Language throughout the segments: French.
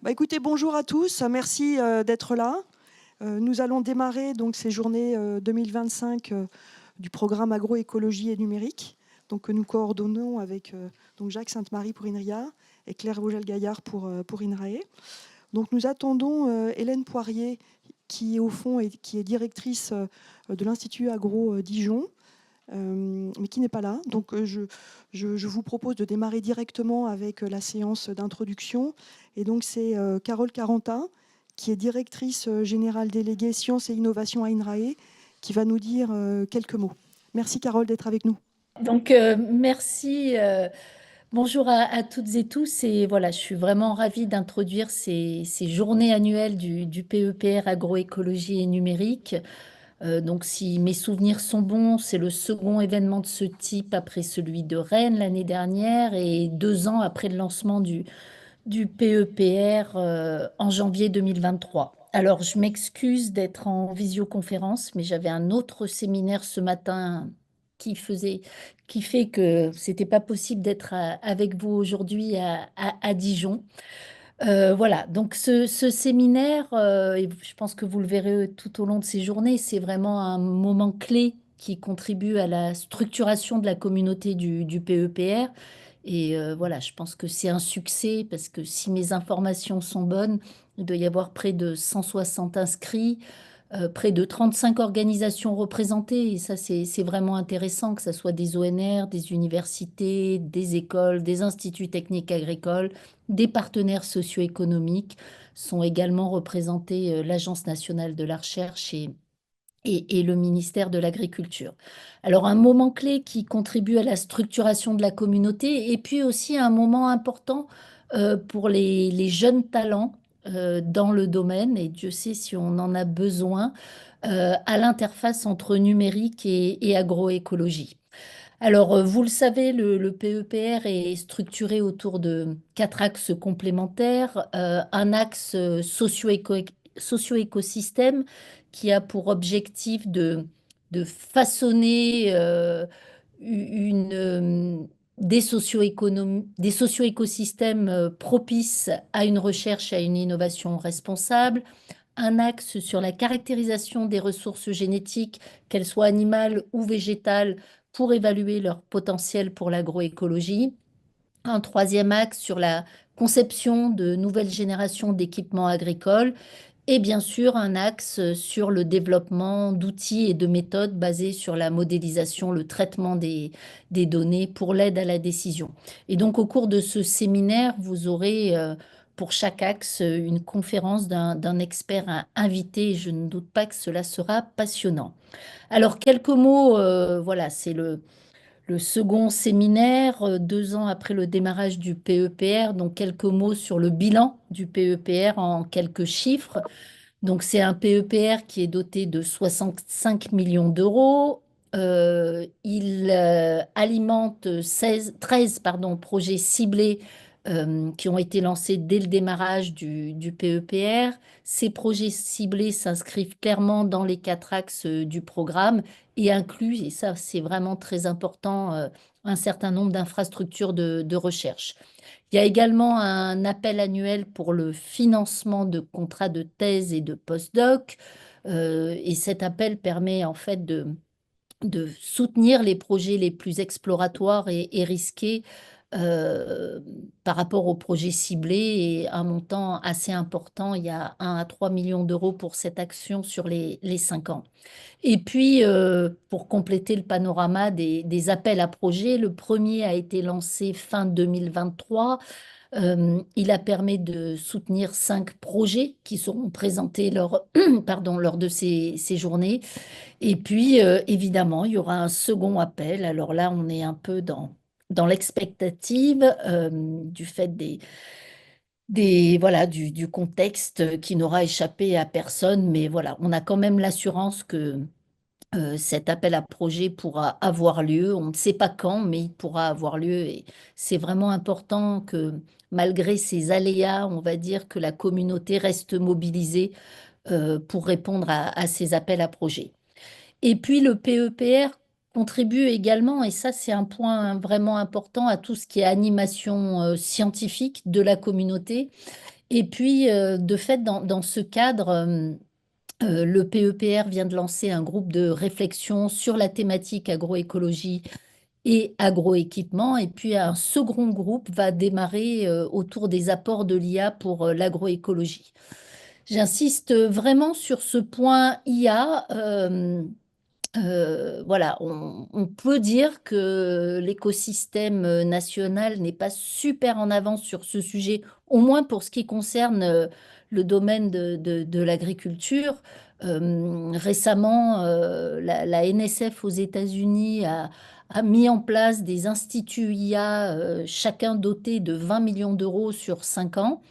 Écoutez, bonjour à tous, merci d'être là. Nous allons démarrer donc ces journées 2025 du programme agroécologie et numérique, donc, que nous coordonnons avec donc Jacques Sainte-Marie pour INRIA et Claire Vogel-Gaillard pour INRAE. Donc, nous attendons Hélène Poirier, qui au fond qui est directrice de l'Institut Agro Dijon, mais qui n'est pas là. Donc, je vous propose de démarrer directement avec la séance d'introduction. Et donc, c'est Carole Carentin, qui est directrice générale déléguée Sciences et Innovation à INRAE, qui va nous dire quelques mots. Merci Carole d'être avec nous. Merci. Bonjour à toutes et tous. Et voilà, je suis vraiment ravie d'introduire ces journées annuelles du PEPR agroécologie et numérique. Donc, si mes souvenirs sont bons, c'est le second événement de ce type après celui de Rennes l'année dernière et 2 ans après le lancement du PEPR en janvier 2023. Alors, je m'excuse d'être en visioconférence, mais j'avais un autre séminaire ce matin qui faisait, qui fait que c'était pas possible d'être avec vous aujourd'hui à Dijon. Voilà, donc ce séminaire, et je pense que vous le verrez tout au long de ces journées, c'est vraiment un moment clé qui contribue à la structuration de la communauté du PEPR. Et voilà, je pense que c'est un succès parce que si mes informations sont bonnes, il doit y avoir près de 160 inscrits, près de 35 organisations représentées. Et ça, c'est vraiment intéressant que ce soit des ONR, des universités, des écoles, des instituts techniques agricoles, des partenaires socio-économiques. Sont également représentés l'Agence nationale de la recherche et le ministère de l'Agriculture. Alors, un moment clé qui contribue à la structuration de la communauté et puis aussi un moment important pour les jeunes talents dans le domaine, et Dieu sait si on en a besoin, à l'interface entre numérique et agroécologie. Alors, vous le savez, le PEPR est structuré autour de 4 axes complémentaires. Un axe socio-écosystème qui a pour objectif de façonner des socio-écosystèmes propices à une recherche et à une innovation responsable. Un axe sur la caractérisation des ressources génétiques, qu'elles soient animales ou végétales, pour évaluer leur potentiel pour l'agroécologie. Un troisième axe sur la conception de nouvelles générations d'équipements agricoles. Et bien sûr, un axe sur le développement d'outils et de méthodes basés sur la modélisation, le traitement des données pour l'aide à la décision. Et donc, au cours de ce séminaire, vous aurez pour chaque axe une conférence d'un expert invité. Et je ne doute pas que cela sera passionnant. Alors, quelques mots, voilà, c'est le second séminaire, 2 ans après le démarrage du PEPR. Donc, quelques mots sur le bilan du PEPR en quelques chiffres. Donc, c'est un PEPR qui est doté de 65 millions d'euros. Il alimente 13 projets ciblés qui ont été lancés dès le démarrage du PEPR. Ces projets ciblés s'inscrivent clairement dans les 4 axes du programme et incluent, et ça c'est vraiment très important, un certain nombre d'infrastructures de recherche. Il y a également un appel annuel pour le financement de contrats de thèse et de postdoc. Et cet appel permet en fait de soutenir les projets les plus exploratoires et risqués euh, par rapport aux projets ciblés, et un montant assez important. Il y a 1 à 3 millions d'euros pour cette action sur les 5 ans. Et puis, pour compléter le panorama des appels à projets, le premier a été lancé fin 2023. Il a permis de soutenir 5 projets qui seront présentés pardon, lors de ces journées. Et puis, évidemment, il y aura un second appel. Alors là, on est un peu dans l'expectative du fait voilà, du contexte qui n'aura échappé à personne. Mais voilà, on a quand même l'assurance que cet appel à projet pourra avoir lieu. On ne sait pas quand, mais il pourra avoir lieu. Et c'est vraiment important que, malgré ces aléas, on va dire que la communauté reste mobilisée pour répondre à ces appels à projets. Et puis le PEPR contribue également, et ça c'est un point vraiment important, à tout ce qui est animation scientifique de la communauté. Et puis, de fait, dans ce cadre, le PEPR vient de lancer un groupe de réflexion sur la thématique agroécologie et agroéquipement. Et puis, un second groupe va démarrer autour des apports de l'IA pour l'agroécologie. J'insiste vraiment sur ce point IA. Voilà, on peut dire que l'écosystème national n'est pas super en avance sur ce sujet, au moins pour ce qui concerne le domaine de l'agriculture. Récemment, la NSF aux États-Unis a mis en place des instituts IA, chacun doté de 20 millions d'euros sur 5 ans.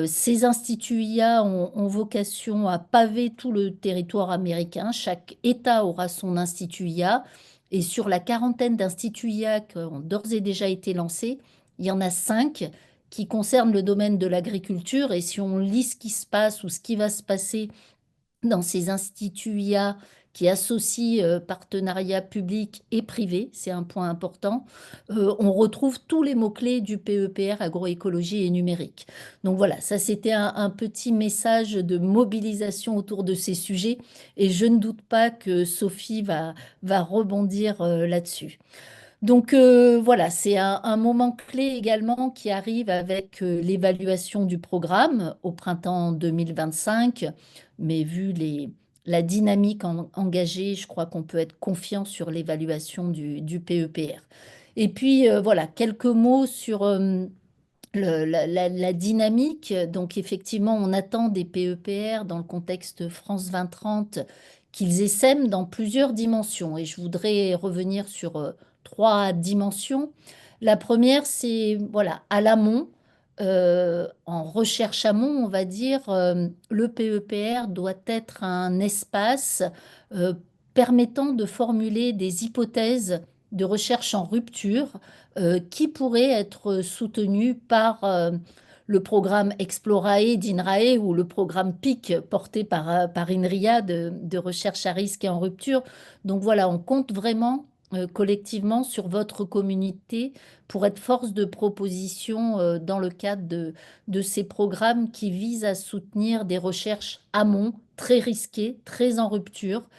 Ces instituts IA ont vocation à paver tout le territoire américain. Chaque État aura son institut IA. Et sur la quarantaine d'instituts IA qui ont d'ores et déjà été lancés, il y en a 5 qui concernent le domaine de l'agriculture. Et si on lit ce qui se passe ou ce qui va se passer dans ces instituts IA qui associent partenariat public et privé, c'est un point important, on retrouve tous les mots-clés du PEPR agroécologie et numérique. Donc voilà, ça c'était un petit message de mobilisation autour de ces sujets et je ne doute pas que Sophie va rebondir là-dessus. Donc voilà, c'est un moment clé également qui arrive avec l'évaluation du programme au printemps 2025. Mais vu la dynamique engagée, je crois qu'on peut être confiant sur l'évaluation du PEPR. Et puis voilà, quelques mots sur la dynamique. Donc effectivement, on attend des PEPR dans le contexte France 2030 qu'ils essaiment dans plusieurs dimensions. Et je voudrais revenir sur 3 dimensions. La première, c'est voilà, à l'amont, en recherche amont, on va dire, le PEPR doit être un espace euh, permettant de formuler des hypothèses de recherche en rupture qui pourraient être soutenues par le programme Explorae d'INRAE ou le programme PIC porté par INRIA de recherche à risque et en rupture. Donc voilà, on compte vraiment collectivement sur votre communauté pour être force de proposition dans le cadre de ces programmes qui visent à soutenir des recherches amont très risquées, très en rupture.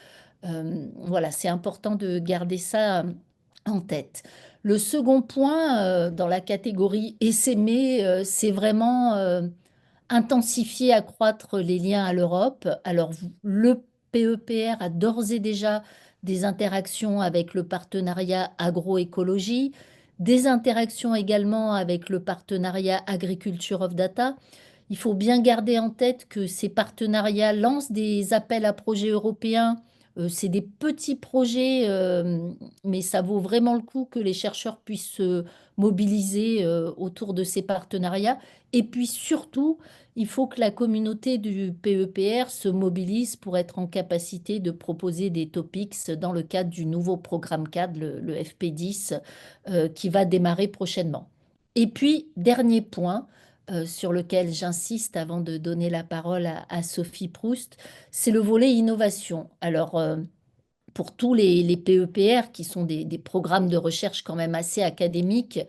Voilà, c'est important de garder ça en tête. Le second point dans la catégorie essaimer, c'est vraiment intensifier, accroître les liens à l'Europe. Alors, le PEPR a d'ores et déjà des interactions avec le partenariat agroécologie, des interactions également avec le partenariat Agriculture of Data. Il faut bien garder en tête que ces partenariats lancent des appels à projets européens. C'est des petits projets, mais ça vaut vraiment le coup que les chercheurs puissent se mobiliser autour de ces partenariats. Et puis surtout, il faut que la communauté du PEPR se mobilise pour être en capacité de proposer des topics dans le cadre du nouveau programme cadre, le FP10, qui va démarrer prochainement. Et puis, dernier point sur lequel j'insiste avant de donner la parole à Sophie Proust, c'est le volet innovation. Alors, pour tous les PEPR, qui sont des programmes de recherche quand même assez académiques,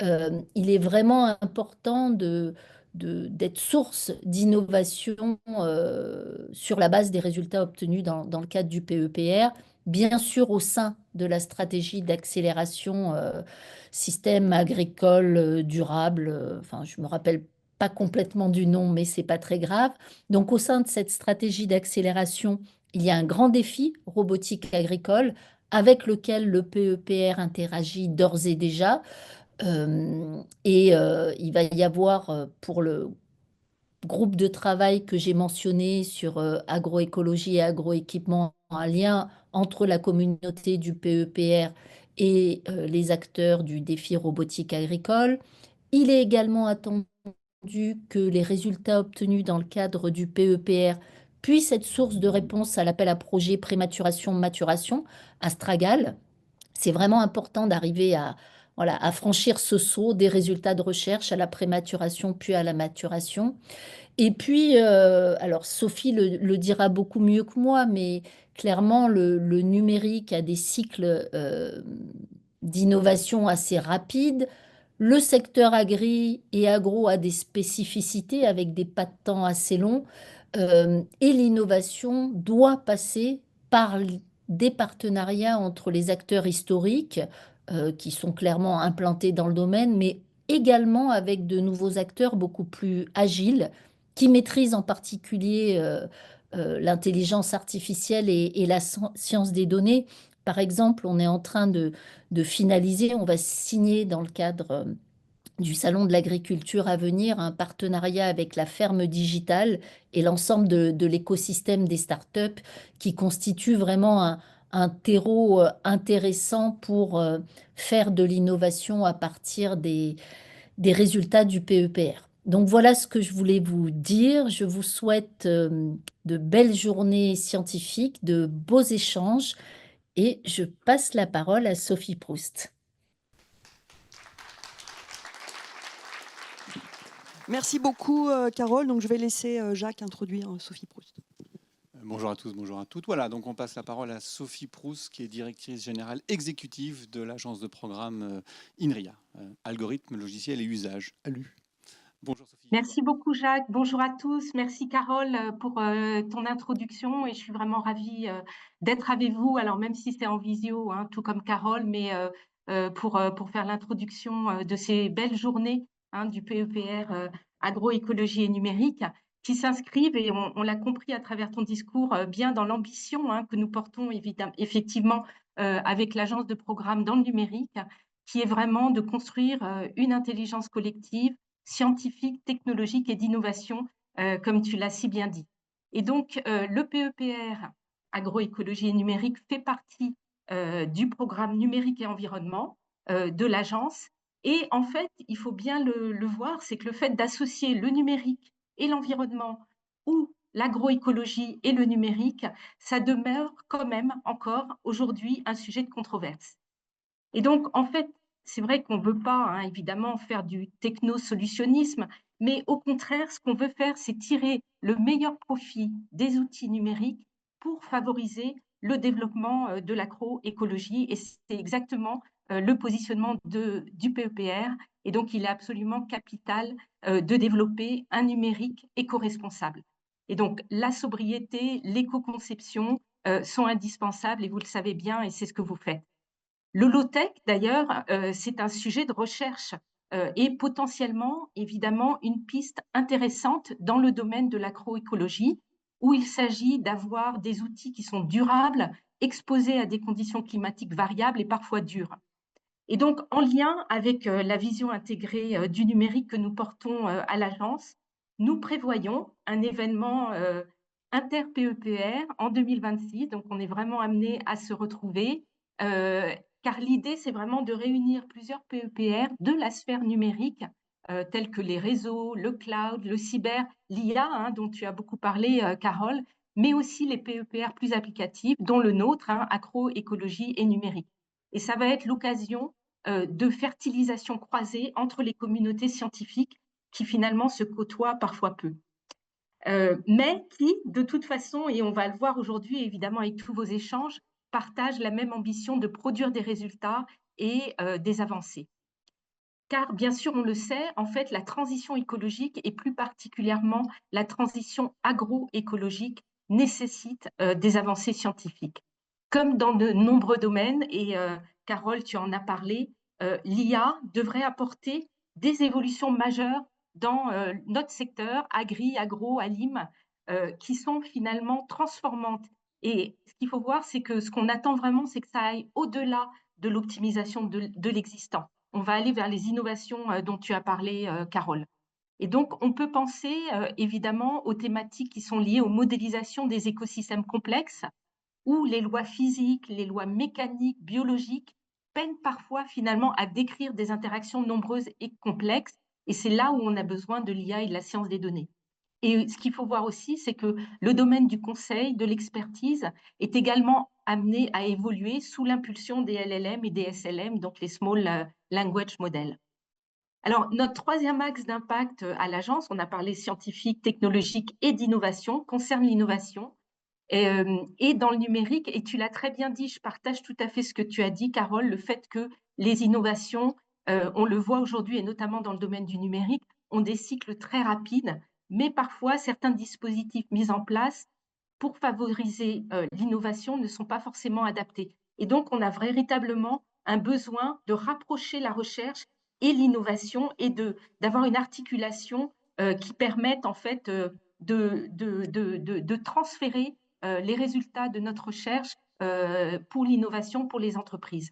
il est vraiment important d'être source d'innovation sur la base des résultats obtenus dans le cadre du PEPR, bien sûr au sein de la stratégie d'accélération système agricole durable. Enfin, je me rappelle pas complètement du nom, mais c'est pas très grave. Donc, au sein de cette stratégie d'accélération, il y a un grand défi robotique agricole avec lequel le PEPR interagit d'ores et déjà. Il va y avoir pour le groupe de travail que j'ai mentionné sur agroécologie et agroéquipement un lien entre la communauté du PEPR et les acteurs du défi robotique agricole. Il est également attendu que les résultats obtenus dans le cadre du PEPR puissent être source de réponse à l'appel à projet prématuration-maturation, Astragal. C'est vraiment important d'arriver voilà, à franchir ce saut des résultats de recherche à la prématuration puis à la maturation. Et puis, alors Sophie le dira beaucoup mieux que moi, mais clairement, le numérique a des cycles d'innovation assez rapides. Le secteur agri et agro a des spécificités avec des pas de temps assez longs et l'innovation doit passer par des partenariats entre les acteurs historiques qui sont clairement implantés dans le domaine, mais également avec de nouveaux acteurs beaucoup plus agiles qui maîtrisent en particulier l'intelligence artificielle et la science des données. Par exemple, on est en train de finaliser, on va signer dans le cadre du Salon de l'agriculture à venir un partenariat avec la ferme digitale et l'ensemble de l'écosystème des startups qui constitue vraiment un terreau intéressant pour faire de l'innovation à partir des résultats du PEPR. Donc voilà ce que je voulais vous dire. Je vous souhaite de belles journées scientifiques, de beaux échanges et je passe la parole à Sophie Proust. Merci beaucoup, Carole. Donc, je vais laisser Jacques introduire Sophie Proust. Bonjour à tous, bonjour à toutes. Voilà, donc on passe la parole à Sophie Proust, qui est directrice générale exécutive de l'agence de programme INRIA, algorithmes, logiciels et usages, ALU. Bonjour Sophie. Merci beaucoup Jacques, bonjour à tous. Merci Carole pour ton introduction et je suis vraiment ravie d'être avec vous. Alors même si c'est en visio, hein, tout comme Carole, mais pour faire l'introduction de ces belles journées hein, du PEPR agroécologie et numérique qui s'inscrivent, et on l'a compris à travers ton discours, bien dans l'ambition hein, que nous portons effectivement avec l'agence de programme dans le numérique, qui est vraiment de construire une intelligence collective scientifique, technologique et d'innovation, comme tu l'as si bien dit. Et donc, le PEPR, agroécologie et numérique, fait partie du programme numérique et environnement de l'agence. Et en fait, il faut bien le voir, c'est que le fait d'associer le numérique et l'environnement ou l'agroécologie et le numérique, ça demeure quand même encore aujourd'hui un sujet de controverse. Et donc, en fait, c'est vrai qu'on ne veut pas, hein, évidemment, faire du techno-solutionnisme, mais au contraire, ce qu'on veut faire, c'est tirer le meilleur profit des outils numériques pour favoriser le développement de l'agroécologie. Et c'est exactement le positionnement du PEPR. Et donc, il est absolument capital de développer un numérique éco-responsable. Et donc, la sobriété, l'éco-conception sont indispensables, et vous le savez bien, et c'est ce que vous faites. Le low-tech, d'ailleurs, c'est un sujet de recherche et potentiellement, évidemment, une piste intéressante dans le domaine de l'agroécologie, où il s'agit d'avoir des outils qui sont durables, exposés à des conditions climatiques variables et parfois dures. Et donc, en lien avec la vision intégrée du numérique que nous portons à l'agence, nous prévoyons un événement inter-PEPR en 2026. Donc, on est vraiment amené à se retrouver, car l'idée, c'est vraiment de réunir plusieurs PEPR de la sphère numérique, tels que les réseaux, le cloud, le cyber, l'IA, hein, dont tu as beaucoup parlé, Carole, mais aussi les PEPR plus applicatifs, dont le nôtre, hein, agroécologie et numérique. Et ça va être l'occasion de fertilisation croisée entre les communautés scientifiques qui finalement se côtoient parfois peu. Mais qui, de toute façon, et on va le voir aujourd'hui évidemment avec tous vos échanges, partagent la même ambition de produire des résultats et des avancées. Car bien sûr, on le sait, en fait, la transition écologique et plus particulièrement la transition agroécologique nécessite des avancées scientifiques. Comme dans de nombreux domaines, et Carole, tu en as parlé, l'IA devrait apporter des évolutions majeures dans notre secteur, agri, agro, alim, qui sont finalement transformantes. Et ce qu'il faut voir, c'est que ce qu'on attend vraiment, c'est que ça aille au-delà de l'optimisation de l'existant. On va aller vers les innovations dont tu as parlé, Carole. Et donc, on peut penser évidemment aux thématiques qui sont liées aux modélisations des écosystèmes complexes, où les lois physiques, les lois mécaniques, biologiques peinent parfois finalement à décrire des interactions nombreuses et complexes. Et c'est là où on a besoin de l'IA et de la science des données. Et ce qu'il faut voir aussi, c'est que le domaine du conseil, de l'expertise, est également amené à évoluer sous l'impulsion des LLM et des SLM, donc les Small Language Models. Alors, notre troisième axe d'impact à l'agence, on a parlé scientifique, technologique et d'innovation, concerne l'innovation. Et dans le numérique, et tu l'as très bien dit, je partage tout à fait ce que tu as dit, Carole, le fait que les innovations On le voit aujourd'hui, et notamment dans le domaine du numérique, ont des cycles très rapides, mais parfois certains dispositifs mis en place pour favoriser l'innovation ne sont pas forcément adaptés. Et donc, on a véritablement un besoin de rapprocher la recherche et l'innovation et d'avoir une articulation qui permette en fait de transférer les résultats de notre recherche pour l'innovation, pour les entreprises.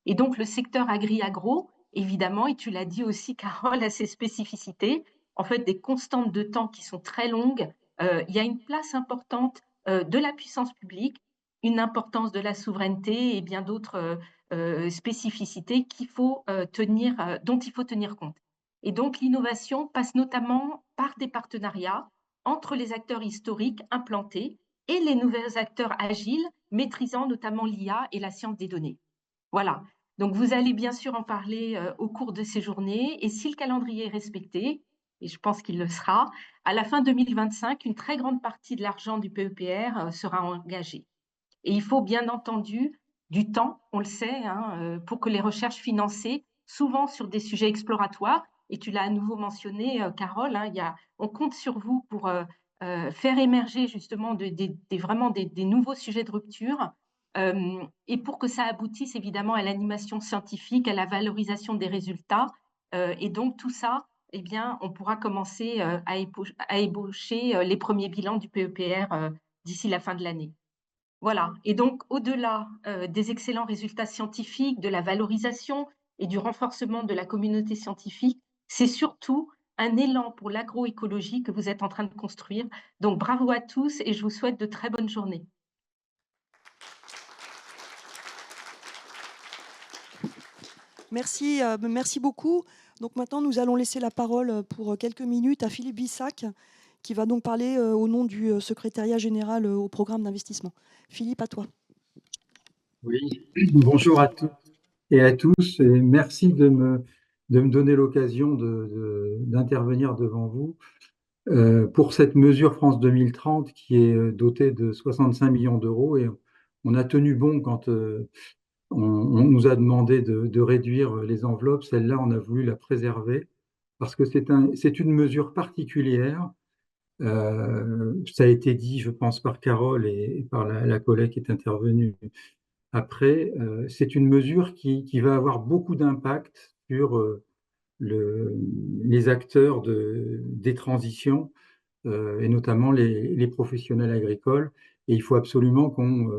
Et donc, le secteur agri-agro, évidemment, et tu l'as dit aussi, Carole, a ses spécificités, en fait, des constantes de temps qui sont très longues. Il y a une place importante de la puissance publique, une importance de la souveraineté et bien d'autres spécificités dont il faut tenir compte. Et donc, l'innovation passe notamment par des partenariats entre les acteurs historiques implantés et les nouveaux acteurs agiles, maîtrisant notamment l'IA et la science des données. Voilà. Donc, vous allez bien sûr en parler au cours de ces journées. Et si le calendrier est respecté, et je pense qu'il le sera, à la fin 2025, une très grande partie de l'argent du PEPR sera engagée. Et il faut bien entendu du temps, on le sait, hein, pour que les recherches financées, souvent sur des sujets exploratoires, et tu l'as à nouveau mentionné, Carole, hein, on compte sur vous pour faire émerger justement vraiment des nouveaux sujets de rupture, et pour que ça aboutisse évidemment à l'animation scientifique, à la valorisation des résultats. Et donc tout ça, eh bien, on pourra commencer à ébaucher les premiers bilans du PEPR d'ici la fin de l'année. Voilà. Et donc, au-delà des excellents résultats scientifiques, de la valorisation et du renforcement de la communauté scientifique, c'est surtout un élan pour l'agroécologie que vous êtes en train de construire. Donc, bravo à tous et je vous souhaite de très bonnes journées. Merci, merci beaucoup. Donc maintenant, nous allons laisser la parole pour quelques minutes à Philippe Bissac, qui va donc parler au nom du secrétariat général au programme d'investissement. Philippe, à toi. Oui, bonjour à toutes et à tous, et merci de me donner l'occasion d'intervenir devant vous pour cette mesure France 2030 qui est dotée de 65 millions d'euros. Et on a tenu bon quand on nous a demandé de réduire les enveloppes. Celle-là, on a voulu la préserver parce que c'est une mesure particulière. Ça a été dit, je pense, par Carole et par la collègue qui est intervenue après. C'est une mesure qui va avoir beaucoup d'impact sur les acteurs des transitions, et notamment les professionnels agricoles. Et il faut absolument qu'on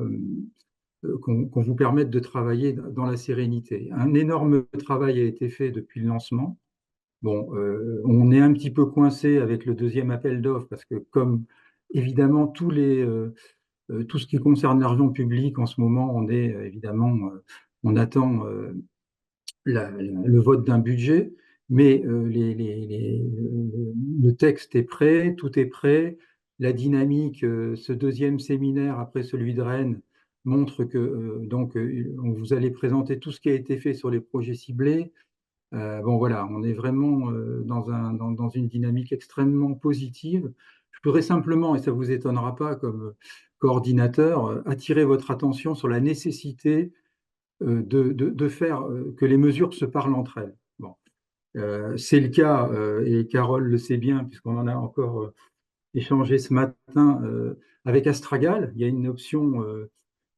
vous permette de travailler dans la sérénité. Un énorme travail a été fait depuis le lancement. Bon, on est un petit peu coincé avec le deuxième appel d'offres parce que comme évidemment tout ce qui concerne l'argent public en ce moment, on attend le vote d'un budget, mais le texte est prêt, tout est prêt. La dynamique, ce deuxième séminaire après celui de Rennes montre que vous allez présenter tout ce qui a été fait sur les projets ciblés. Bon voilà, on est vraiment dans une dynamique extrêmement positive. Je voudrais simplement, et ça ne vous étonnera pas comme coordinateur, attirer votre attention sur la nécessité de faire que les mesures se parlent entre elles. Bon. C'est le cas, et Carole le sait bien, puisqu'on en a encore échangé ce matin avec Astragal. Il y a une option,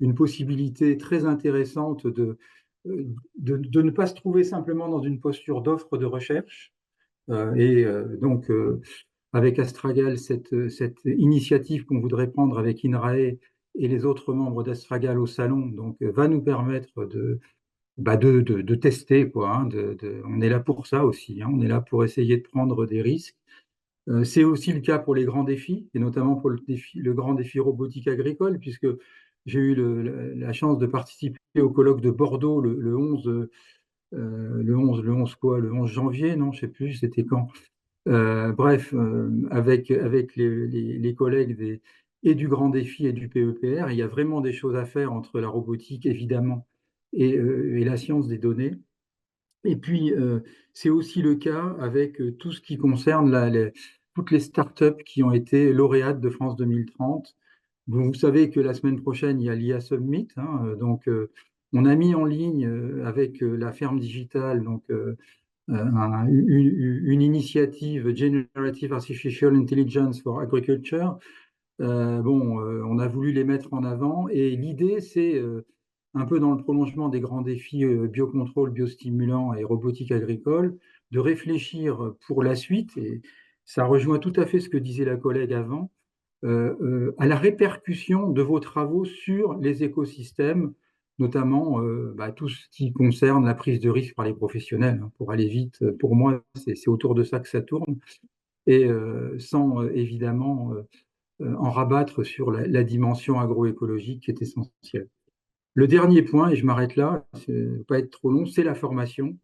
une possibilité très intéressante de ne pas se trouver simplement dans une posture d'offre de recherche. Donc, avec Astragal, cette initiative qu'on voudrait prendre avec INRAE et les autres membres d'Astragal au salon, donc, va nous permettre de tester, quoi, hein, on est là pour ça aussi, hein, on est là pour essayer de prendre des risques. C'est aussi le cas pour les grands défis, et notamment pour le grand défi robotique agricole, puisque j'ai eu la chance de participer au colloque de Bordeaux le 11 janvier, non, je ne sais plus, c'était quand. Bref, avec les collègues et du Grand Défi et du PEPR, il y a vraiment des choses à faire entre la robotique, évidemment, et la science des données. Et puis, c'est aussi le cas avec tout ce qui concerne toutes les startups qui ont été lauréates de France 2030. Vous savez que la semaine prochaine, il y a l'IA Summit, hein, donc On a mis en ligne avec la ferme digitale donc, une initiative Generative Artificial Intelligence for Agriculture. On a voulu les mettre en avant et l'idée, c'est un peu dans le prolongement des grands défis biocontrôle, biostimulant et robotique agricole, de réfléchir pour la suite, et ça rejoint tout à fait ce que disait la collègue avant, à la répercussion de vos travaux sur les écosystèmes, notamment tout ce qui concerne la prise de risque par les professionnels. Pour aller vite, pour moi, c'est autour de ça que ça tourne, et sans évidemment en rabattre sur la dimension agroécologique qui est essentielle. Le dernier point, et je m'arrête là, ça ne va pas être trop long, c'est la formation.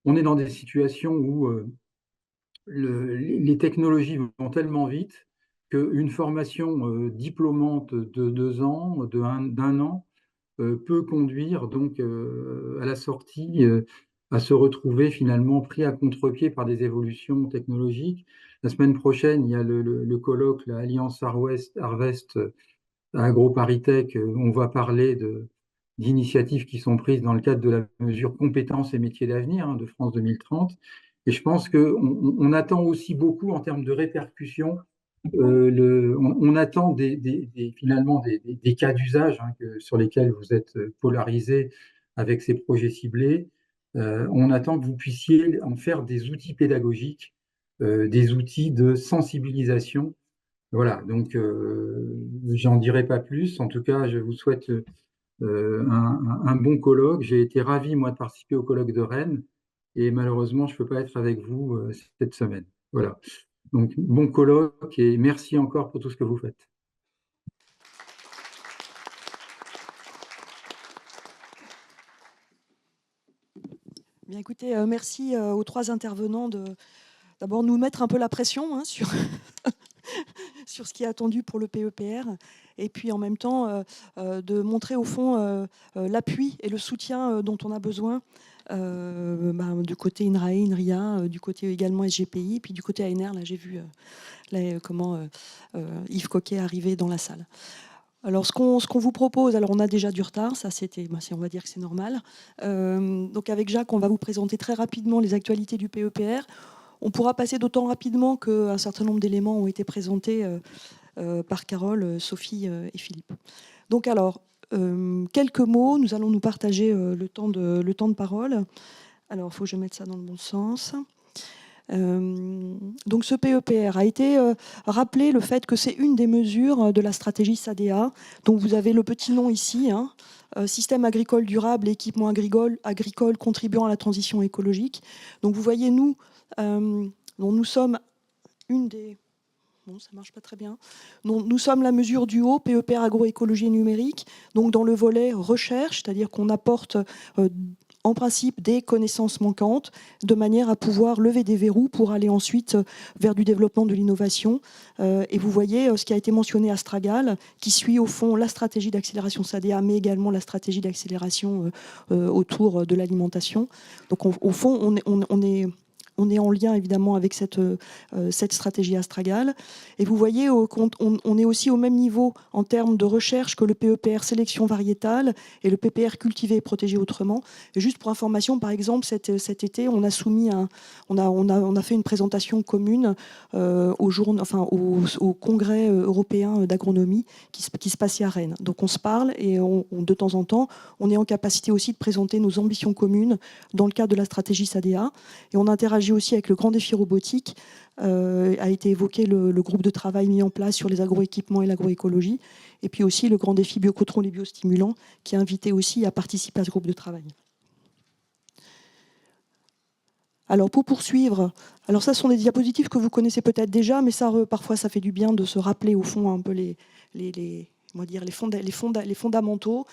On est dans des situations où les technologies vont tellement vite qu'une formation diplômante de 2 ans, d'un an, peut conduire donc à la sortie à se retrouver finalement pris à contre-pied par des évolutions technologiques. La semaine prochaine, il y a le colloque, l'Alliance Harvest à AgroParisTech, on va parler d'initiatives qui sont prises dans le cadre de la mesure compétences et métiers d'avenir de France 2030. Et je pense qu'on attend aussi beaucoup en termes de répercussions. On attend finalement des cas d'usage sur lesquels vous êtes polarisés avec ces projets ciblés. On attend que vous puissiez en faire des outils pédagogiques, des outils de sensibilisation. Voilà, donc j'en dirai pas plus. En tout cas, je vous souhaite un bon colloque. J'ai été ravi, moi, de participer au colloque de Rennes, et malheureusement, je ne peux pas être avec vous cette semaine. Voilà, donc bon colloque, et merci encore pour tout ce que vous faites. Bien, écoutez, merci aux 3 intervenants de d'abord nous mettre un peu la pression sur, sur ce qui est attendu pour le PEPR, et puis en même temps de montrer au fond l'appui et le soutien dont on a besoin du côté INRAE, INRIA, du côté également SGPI, puis du côté ANR. Là, j'ai vu comment Yves Coquet arriver dans la salle. Alors, ce qu'on vous propose, alors on a déjà du retard, ça c'était, on va dire que c'est normal. Donc avec Jacques, on va vous présenter très rapidement les actualités du PEPR. On pourra passer d'autant rapidement qu'un certain nombre d'éléments ont été présentés par Carole, Sophie et Philippe. Donc alors, quelques mots, nous allons nous partager le temps de parole. Alors, il faut que je mette ça dans le bon sens. Donc ce PEPR a été rappelé le fait que c'est une des mesures de la stratégie SADEA. Donc vous avez le petit nom ici, système agricole durable et équipement agricole contribuant à la transition écologique. Donc vous voyez, nous sommes une des... Bon, ça marche pas très bien. Nous sommes la mesure du haut, PEPR agroécologie numérique, donc dans le volet recherche, c'est-à-dire qu'on apporte en principe des connaissances manquantes, de manière à pouvoir lever des verrous pour aller ensuite vers du développement de l'innovation. Et vous voyez ce qui a été mentionné à Astragal, qui suit au fond la stratégie d'accélération SADEA, mais également la stratégie d'accélération autour de l'alimentation. Donc au fond, on est en lien évidemment avec cette stratégie Astragal. Et vous voyez qu'on est aussi au même niveau en termes de recherche que le PEPR sélection variétale et le PPR cultivé et protégé autrement. Et juste pour information, par exemple, cet été, on a fait une présentation commune au Congrès européen d'agronomie qui se passait à Rennes. Donc on se parle et de temps en temps, on est en capacité aussi de présenter nos ambitions communes dans le cadre de la stratégie SADEA. Et on interagit aussi avec le grand défi robotique. A été évoqué le groupe de travail mis en place sur les agroéquipements et l'agroécologie, et puis aussi le grand défi biocontrôle et biostimulant, qui est invité aussi à participer à ce groupe de travail. Alors pour poursuivre, alors ça ce sont des diapositives que vous connaissez peut-être déjà, mais ça parfois ça fait du bien de se rappeler au fond un peu les fondamentaux.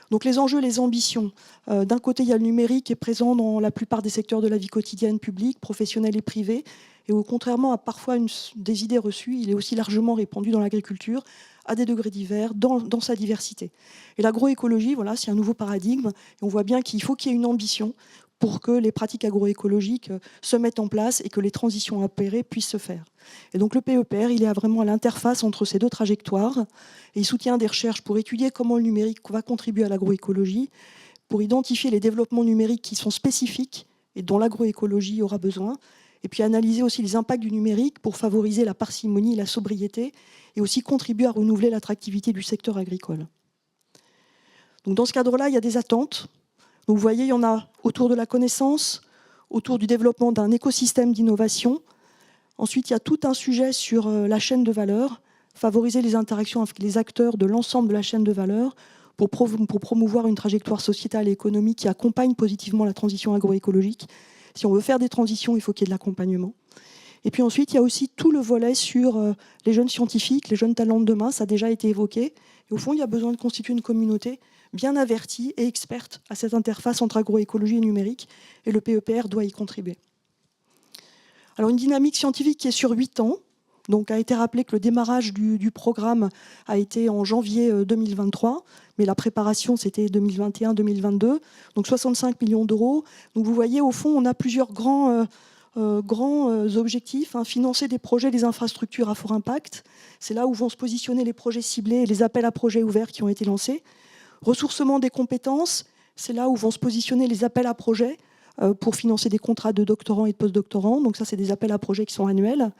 Donc les enjeux, les ambitions. D'un côté, il y a le numérique qui est présent dans la plupart des secteurs de la vie quotidienne, publique, professionnelle et privée. Et contrairement à parfois des idées reçues, il est aussi largement répandu dans l'agriculture, à des degrés divers, dans sa diversité. Et l'agroécologie, voilà, c'est un nouveau paradigme. Et on voit bien qu'il faut qu'il y ait une ambition pour que les pratiques agroécologiques se mettent en place et que les transitions opérées puissent se faire. Et donc le PEPR, il est vraiment à l'interface entre ces 2 trajectoires, et il soutient des recherches pour étudier comment le numérique va contribuer à l'agroécologie, pour identifier les développements numériques qui sont spécifiques et dont l'agroécologie aura besoin, et puis analyser aussi les impacts du numérique pour favoriser la parcimonie et la sobriété, et aussi contribuer à renouveler l'attractivité du secteur agricole. Donc dans ce cadre-là, il y a des attentes. Donc vous voyez, il y en a autour de la connaissance, autour du développement d'un écosystème d'innovation. Ensuite, il y a tout un sujet sur la chaîne de valeur, favoriser les interactions avec les acteurs de l'ensemble de la chaîne de valeur pour promouvoir une trajectoire sociétale et économique qui accompagne positivement la transition agroécologique. Si on veut faire des transitions, il faut qu'il y ait de l'accompagnement. Et puis ensuite, il y a aussi tout le volet sur les jeunes scientifiques, les jeunes talents de demain, ça a déjà été évoqué. Et au fond, il y a besoin de constituer une communauté bien avertie et experte à cette interface entre agroécologie et numérique, et le PEPR doit y contribuer. Alors une dynamique scientifique qui est sur 8 ans, donc a été rappelé que le démarrage du programme a été en janvier 2023, mais la préparation c'était 2021-2022, donc 65 millions d'euros. Donc vous voyez, au fond, on a plusieurs grands objectifs, financer des projets, des infrastructures à fort impact. C'est là où vont se positionner les projets ciblés et les appels à projets ouverts qui ont été lancés. Ressourcement des compétences, c'est là où vont se positionner les appels à projets pour financer des contrats de doctorants et de post-doctorants. Donc ça, c'est des appels à projets qui sont annuels.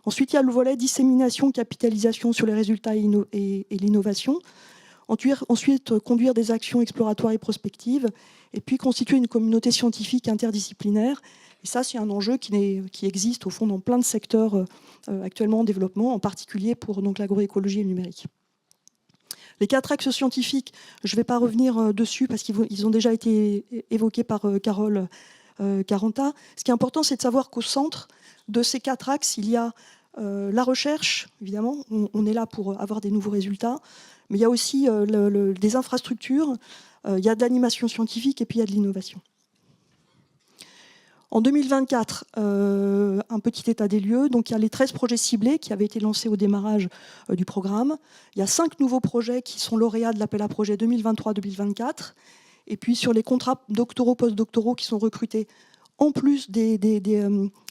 Ensuite, il y a le volet dissémination, capitalisation sur les résultats et l'innovation. Ensuite, conduire des actions exploratoires et prospectives. Et puis, constituer une communauté scientifique interdisciplinaire. Et ça, c'est un enjeu qui existe, au fond, dans plein de secteurs actuellement en développement, en particulier pour l'agroécologie et le numérique. Les 4 axes scientifiques, je ne vais pas revenir dessus parce qu'ils ont déjà été évoqués par Carole Caranta. Ce qui est important, c'est de savoir qu'au centre de ces 4 axes, il y a la recherche, évidemment, on est là pour avoir des nouveaux résultats, mais il y a aussi des infrastructures, il y a de l'animation scientifique et puis il y a de l'innovation. En 2024, un petit état des lieux. Donc, il y a les 13 projets ciblés qui avaient été lancés au démarrage du programme. Il y a 5 nouveaux projets qui sont lauréats de l'appel à projet 2023-2024. Et puis, sur les contrats doctoraux, post-doctoraux qui sont recrutés, en plus des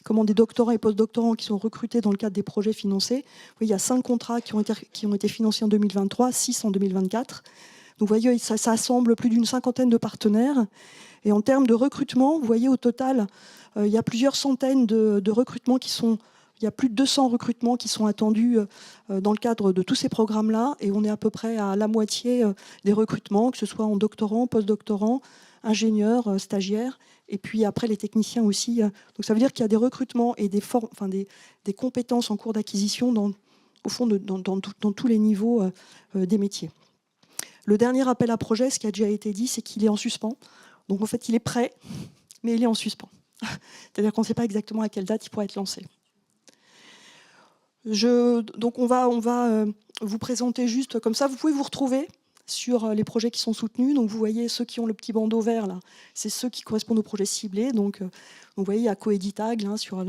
doctorants et post-doctorants qui sont recrutés dans le cadre des projets financés, il y a 5 contrats qui ont été financés en 2023, 6 en 2024. Donc, vous voyez, ça assemble plus d'une cinquantaine de partenaires. Et en termes de recrutement, vous voyez, au total, il y a plusieurs centaines de recrutements il y a plus de 200 recrutements qui sont attendus dans le cadre de tous ces programmes-là. Et on est à peu près à la moitié des recrutements, que ce soit en doctorant, post-doctorant, ingénieurs, stagiaires, et puis après les techniciens aussi. Donc ça veut dire qu'il y a des recrutements et des compétences en cours d'acquisition au fond dans tous les niveaux des métiers. Le dernier appel à projet, ce qui a déjà été dit, c'est qu'il est en suspens. Donc en fait, il est prêt, mais il est en suspens. C'est-à-dire qu'on ne sait pas exactement à quelle date il pourra être lancé. Donc on va vous présenter juste comme ça. Vous pouvez vous retrouver sur les projets qui sont soutenus. Donc vous voyez ceux qui ont le petit bandeau vert là, c'est ceux qui correspondent aux projets ciblés. Donc vous voyez, il y a Coeditag sur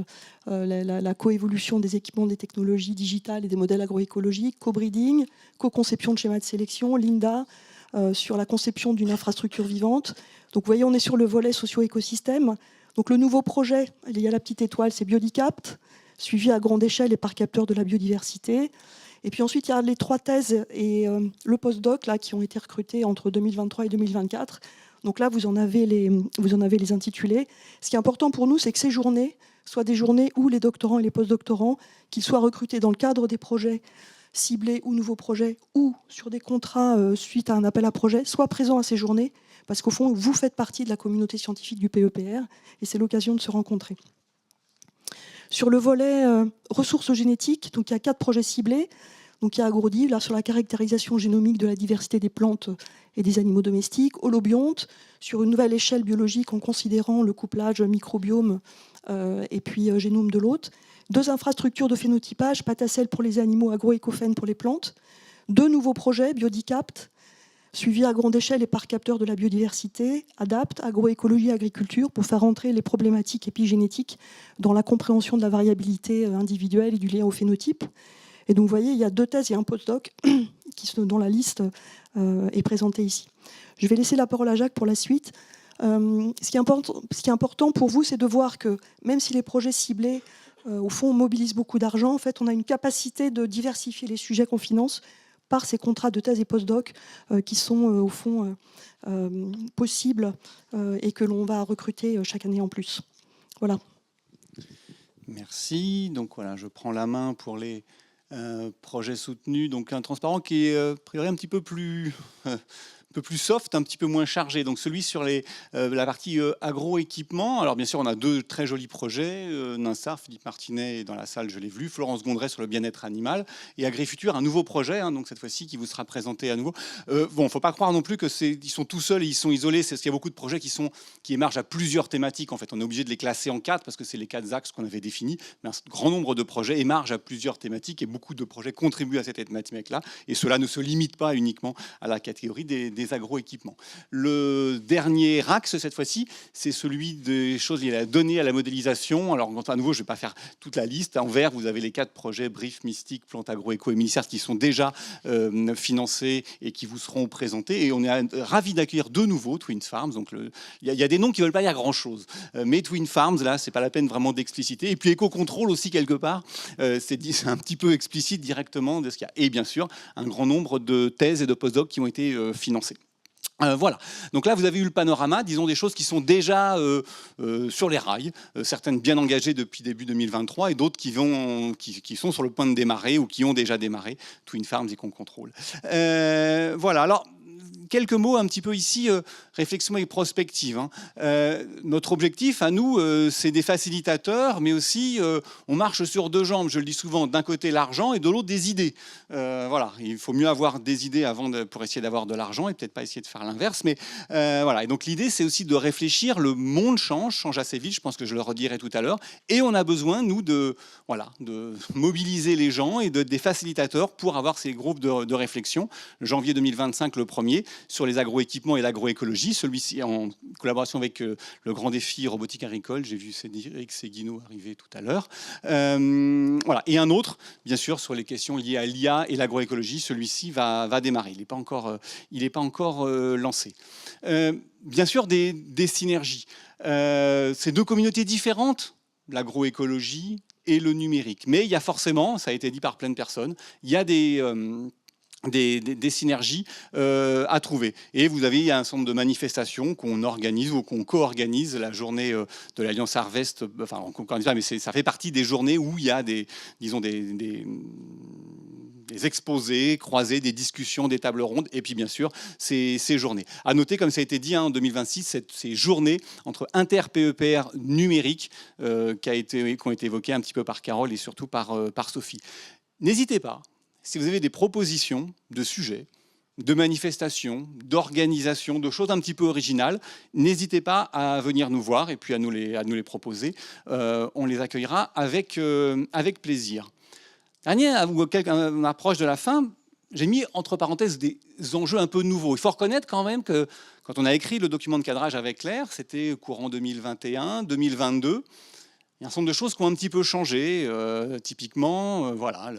la coévolution des équipements, des technologies digitales et des modèles agroécologiques, co-breeding, co-conception de schémas de sélection, Linda, sur la conception d'une infrastructure vivante. Donc vous voyez, on est sur le volet socio-écosystème. Donc le nouveau projet, il y a la petite étoile, c'est Biodicapt, suivi à grande échelle et par capteur de la biodiversité. Et puis ensuite, il y a les 3 thèses et le postdoc là, qui ont été recrutés entre 2023 et 2024. Donc là, vous en avez les intitulés. Ce qui est important pour nous, c'est que ces journées soient des journées où les doctorants et les postdoctorants, qu'ils soient recrutés dans le cadre des projets ciblés ou nouveaux projets, ou sur des contrats suite à un appel à projet, soient présents à ces journées, parce qu'au fond, vous faites partie de la communauté scientifique du PEPR, et c'est l'occasion de se rencontrer. Sur le volet ressources génétiques, donc il y a 4 projets ciblés. Donc il y a Agrodive, là, sur la caractérisation génomique de la diversité des plantes et des animaux domestiques. Holobionte, sur une nouvelle échelle biologique en considérant le couplage microbiome et puis génome de l'hôte. 2 infrastructures de phénotypage, Patacel pour les animaux, agroécofène pour les plantes. 2 nouveaux projets, Biodicapt, suivi à grande échelle et par capteur de la biodiversité, Adapt, agroécologie et agriculture, pour faire entrer les problématiques épigénétiques dans la compréhension de la variabilité individuelle et du lien au phénotype. Et donc, vous voyez, il y a 2 thèses et un postdoc dont la liste est présentée ici. Je vais laisser la parole à Jacques pour la suite. Ce qui est important pour vous, c'est de voir que même si les projets ciblés, au fond, mobilisent beaucoup d'argent, en fait, on a une capacité de diversifier les sujets qu'on finance par ces contrats de thèse et post-doc qui sont au fond possibles et que l'on va recruter chaque année en plus. Voilà. Merci. Donc voilà, je prends la main pour les projets soutenus. Donc un transparent qui est a priori un petit peu plus soft, un petit peu moins chargé. Donc celui sur la partie agroéquipement. Alors bien sûr, on a deux très jolis projets. Ninsar, Philippe Martinet est dans la salle, je l'ai vu. Florence Gondret sur le bien-être animal. Et Agrifutur, un nouveau projet, hein, donc cette fois-ci qui vous sera présenté à nouveau. Bon, faut pas croire non plus qu'ils sont tout seuls et ils sont isolés. C'est parce qu'il y a beaucoup de projets qui émargent à plusieurs thématiques. En fait, on est obligé de les classer en 4 parce que c'est les 4 axes qu'on avait définis. Mais un grand nombre de projets émargent à plusieurs thématiques et beaucoup de projets contribuent à cette thématique-là. Et cela ne se limite pas uniquement à la catégorie des agroéquipements. Le dernier axe, cette fois-ci, c'est celui des choses liées à la donnée, à la modélisation. Alors, à nouveau, je ne vais pas faire toute la liste. En vert, vous avez les 4 projets BRIF, Mystique, Plante Agroéco et Ministère qui sont déjà financés et qui vous seront présentés. Et on est ravis d'accueillir de nouveau Twin Farms. Donc, il y a des noms qui ne veulent pas dire grand-chose. Mais Twin Farms, là, c'est pas la peine vraiment d'expliciter. Et puis, Éco-Contrôle aussi, quelque part, c'est un petit peu explicite directement de ce qu'il y a. Et bien sûr, un grand nombre de thèses et de post-docs qui ont été financés. Voilà, donc là vous avez eu le panorama, disons des choses qui sont déjà sur les rails, certaines bien engagées depuis début 2023 et d'autres qui sont sur le point de démarrer ou qui ont déjà démarré, Twin Farms et Éco-Contrôle. Voilà, alors quelques mots un petit peu ici, réflexion et prospective. Hein. Notre objectif à nous, c'est des facilitateurs, mais aussi on marche sur 2 jambes, je le dis souvent, d'un côté l'argent et de l'autre des idées. Voilà, il faut mieux avoir des idées pour essayer d'avoir de l'argent et peut-être pas essayer de faire l'inverse. Mais voilà, et donc l'idée c'est aussi de réfléchir, le monde change assez vite, je pense que je le redirai tout à l'heure, et on a besoin, nous, de mobiliser les gens et des facilitateurs pour avoir ces groupes de réflexion. Janvier 2025, le premier, sur les agroéquipements et l'agroécologie, celui-ci en collaboration avec le grand défi robotique agricole. J'ai vu Cédric Séguineau arriver tout à l'heure. Voilà. Et un autre, bien sûr, sur les questions liées à l'IA et l'agroécologie. Celui-ci va démarrer. Il n'est pas encore lancé. Bien sûr, des synergies. Ces 2 communautés différentes, l'agroécologie et le numérique. Mais il y a forcément, ça a été dit par plein de personnes, il y a des synergies à trouver. Et vous avez un certain nombre de manifestations qu'on organise ou qu'on co-organise, la journée de l'Alliance Harvest, enfin on co-organise pas, mais ça fait partie des journées où il y a des exposés, croisés, des discussions, des tables rondes, et puis bien sûr ces journées. À noter, comme ça a été dit en 2026, ces journées entre inter-PEPR numérique qui ont été évoquées un petit peu par Carole et surtout par Sophie. N'hésitez pas, si vous avez des propositions de sujets, de manifestations, d'organisations, de choses un petit peu originales, n'hésitez pas à venir nous voir et puis à nous les proposer. On les accueillera avec plaisir. Dernier, on approche de la fin, j'ai mis entre parenthèses des enjeux un peu nouveaux. Il faut reconnaître quand même que quand on a écrit le document de cadrage avec Claire, c'était courant 2021, 2022, il y a un certain nombre de choses qui ont un petit peu changé. Typiquement, voilà,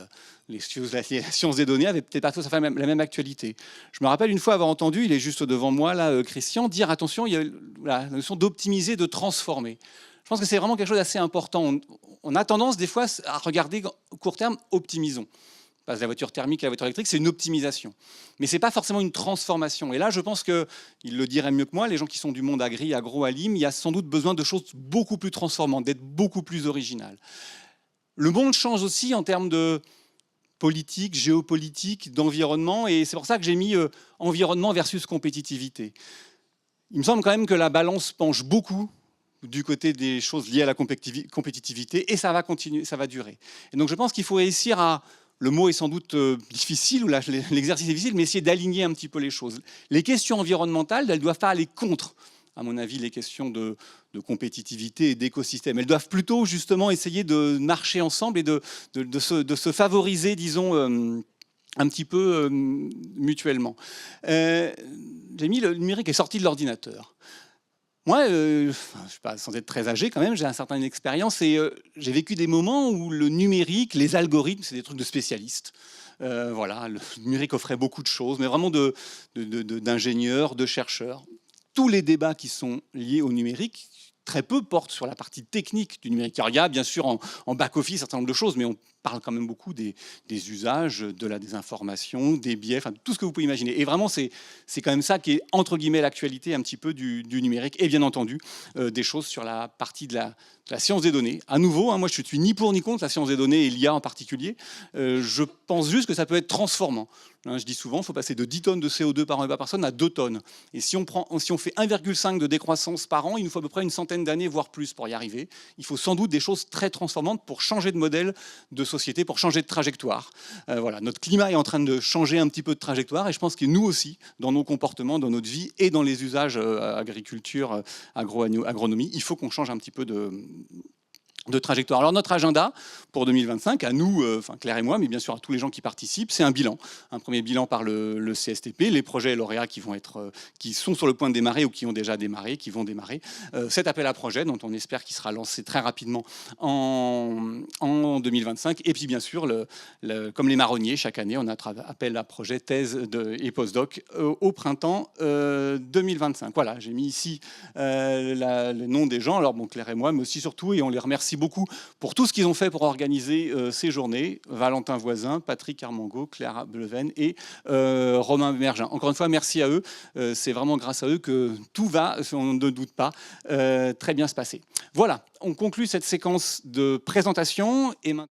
la science des données avait peut-être pas tout à fait la même actualité. Je me rappelle une fois avoir entendu, il est juste devant moi là, Christian, dire attention, il y a la notion d'optimiser, de transformer. Je pense que c'est vraiment quelque chose d'assez important. On a tendance des fois à regarder court terme, optimisons. Parce que la voiture thermique et la voiture électrique, c'est une optimisation. Mais ce n'est pas forcément une transformation. Et là, je pense qu'il le dirait mieux que moi, les gens qui sont du monde agro, alim, il y a sans doute besoin de choses beaucoup plus transformantes, d'être beaucoup plus originales. Le monde change aussi en termes de politique, géopolitique, d'environnement. Et c'est pour ça que j'ai mis environnement versus compétitivité. Il me semble quand même que la balance penche beaucoup du côté des choses liées à la compétitivité. Et ça va continuer, ça va durer. Et donc, je pense qu'il faut réussir à... Le mot est sans doute difficile, ou l'exercice est difficile, mais essayer d'aligner un petit peu les choses. Les questions environnementales, elles doivent pas aller contre, à mon avis, les questions de compétitivité et d'écosystème. Elles doivent plutôt, justement, essayer de marcher ensemble et de se favoriser, disons, un petit peu mutuellement. J'ai mis le numérique est sorti de l'ordinateur. Moi, je ne suis pas sans être très âgé quand même, j'ai une certaine expérience et j'ai vécu des moments où le numérique, les algorithmes, c'est des trucs de spécialistes. Voilà, le numérique offrait beaucoup de choses, mais vraiment d'ingénieurs, de chercheurs. Tous les débats qui sont liés au numérique, très peu portent sur la partie technique du numérique. Alors, il y a bien sûr en back-office un certain nombre de choses, mais parle quand même beaucoup des usages, de la désinformation, des biais, enfin tout ce que vous pouvez imaginer. Et vraiment, c'est quand même ça qui est, entre guillemets, l'actualité un petit peu du numérique. Et bien entendu, des choses sur la partie de la science des données. À nouveau, hein, moi je ne suis ni pour ni contre la science des données et l'IA en particulier. Je pense juste que ça peut être transformant. Hein, je dis souvent, il faut passer de 10 tonnes de CO2 par an et par personne à 2 tonnes. Et si on fait 1,5 de décroissance par an, il nous faut à peu près une centaine d'années, voire plus, pour y arriver. Il faut sans doute des choses très transformantes pour changer de modèle de société, pour changer de trajectoire. Voilà, notre climat est en train de changer un petit peu de trajectoire et je pense que nous aussi, dans nos comportements, dans notre vie et dans les usages agriculture, agronomie, il faut qu'on change un petit peu de trajectoire. Alors notre agenda pour 2025, à nous, enfin Claire et moi, mais bien sûr à tous les gens qui participent, c'est un bilan. Un premier bilan par le CSTP, les projets lauréats qui sont sur le point de démarrer ou qui ont déjà démarré, qui vont démarrer. Cet appel à projet dont on espère qu'il sera lancé très rapidement en 2025. Et puis bien sûr, comme les marronniers, chaque année, on a appel à projet thèse et postdoc au printemps 2025. Voilà, j'ai mis ici le nom des gens, alors bon, Claire et moi, mais aussi surtout, et on les remercie beaucoup pour tout ce qu'ils ont fait pour organiser ces journées. Valentin Voisin, Patrick Armango, Claire Bleven et Romain Mergin. Encore une fois, merci à eux. C'est vraiment grâce à eux que tout va, on ne doute pas, très bien se passer. Voilà, on conclut cette séquence de présentation et maintenant